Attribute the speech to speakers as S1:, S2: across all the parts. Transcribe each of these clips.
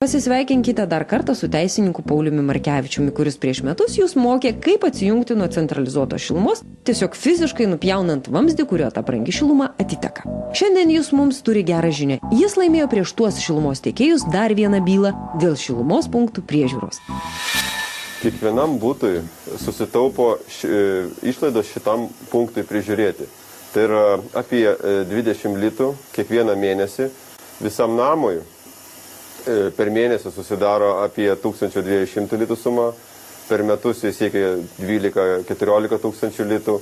S1: Pasisveikinkite dar kartą su teisininku Pauliumi Markevičiumi, kuris prieš metus jūs mokė, kaip atsijungti nuo centralizuotos šilumos, tiesiog fiziškai nupjaunant vamzdį, kurio ta brangi šiluma atiteka. Šiandien jis mums turi gerą žinią. Jis laimėjo prieš tuos šilumos tiekėjus dar vieną bylą dėl šilumos punktų priežiūros.
S2: Kiekvienam butui susitaupo išlaidos šitam punktui prižiūrėti. Tai yra apie 20 litų kiekvieną mėnesį. Visam namui per mėnesį susidaro apie 1200 litų sumą, per metus jis siekia 12-14 tūkstančių litų.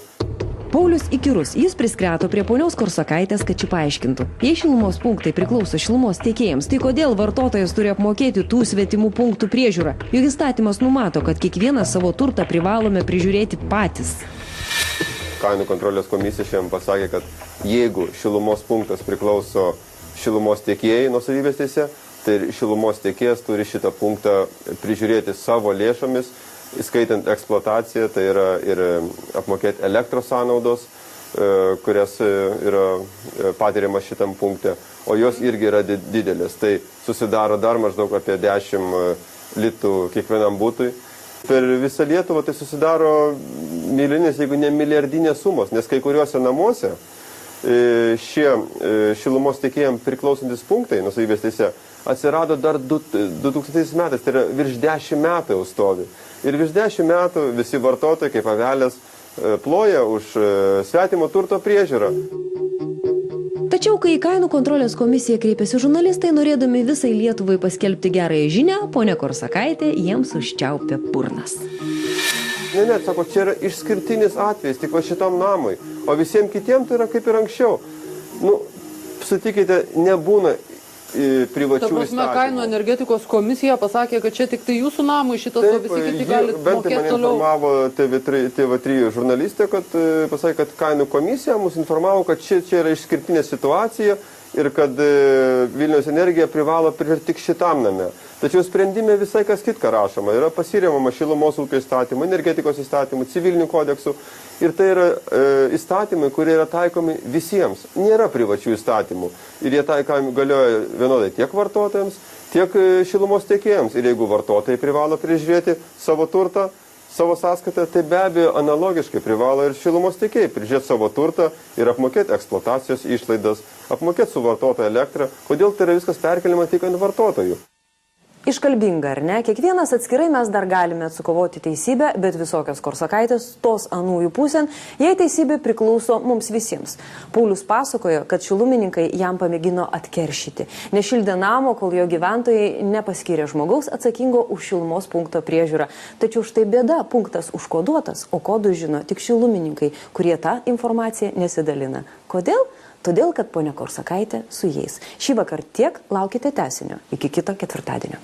S1: Paulius įkyrus, jis priskreto prie ponios Korsakaitės, kad ši paaiškintų. Jei šilumos punktai priklauso šilumos tiekėjams, tai kodėl vartotojas turi apmokėti tų svetimų punktų priežiūrą? Juk įstatymas numato, kad kiekvieną savo turtą privalome prižiūrėti patys.
S2: Kainų kontrolės komisija šiandien pasakė, kad jeigu šilumos punktas priklauso šilumos tiekėjai nuosavybės teise, tai šilumos tiekėjas turi šitą punktą prižiūrėti savo lėšomis, įskaitant eksploataciją, tai yra ir apmokėti elektros sąnaudos, kurias yra patiriama šitam punkte, o jos irgi yra didelės. Tai susidaro dar maždaug apie 10 litų kiekvienam butui. Per visą Lietuvą tai susidaro milijonės, jeigu ne milijardinės sumos, nes kai kuriuose namuose šie šilumos tiekėjams priklausantis punktai nuosavybės teise atsirado dar 2000 metais, tai yra virš 10 metų jau stovi. Ir virš 10 metų visi vartotojai kaip avelės ploja už svetimo turto priežiūrą.
S1: Tačiau, kai į kainų kontrolės komisiją kreipėsi žurnalistai, norėdami visai Lietuvai paskelbti gerąją žinią, ponia Korsakaitė jiems užčiaupė burnas.
S2: Ne, sako, čia yra išskirtinis atvejis tik va šitam namui, o visiems kitiems tai yra kaip ir anksčiau. Sutikite, nebūna privačių įstatymų.
S3: Ta prasme, kainų energetikos komisija pasakė, kad čia tik tai jūsų namui šitas, o visi kiti gali mokėti toliau.
S2: Bent mane informavo TV3 žurnalistė, kad pasakė, kad kainų komisija mus informavo, kad čia yra išskirtinė situacija ir kad Vilniaus energija privalo prižiūrėti tik šitam name. Tačiau sprendime visai kas kitka rašoma. Yra pasiremama šilumos ūkio įstatymų, energetikos įstatymų, civilinių kodeksų. Ir tai yra įstatymai, kurie yra taikomi visiems. Nėra privačių įstatymų. Ir jie galioja vienodai tiek vartotojams, tiek šilumos tiekėjams. Ir jeigu vartotojai privalo prižiūrėti savo turtą, savo sąskaitą, tai be abejo analogiškai privalo ir šilumos tiekėjai prižiūrėti savo turtą ir apmokėti eksploatacijos išlaidas, apmokėti su vartotojo elektrą. Kodėl tai yra viskas perkeliama tik ant vartotojų?
S1: Iškalbinga, ar ne? Kiekvienas atskirai mes dar galime atsikovoti teisybę, bet visokios Korsakaitės tos anųjų pusėn, jei teisybė priklauso mums visiems. Paulius pasakojo, kad šilumininkai jam pamėgino atkeršyti. Nešildė namo, kol jo gyventojai nepaskyrė žmogaus atsakingo už šilumos punkto priežiūrą. Tačiau štai bėda, punktas užkoduotas, o kodų žino tik šilumininkai, kurie tą informaciją nesidalina. Kodėl? Todėl, kad ponia Korsakaitė su jais. Šįvakar tiek, laukite tęsinio. Iki kito ketvirtadienio.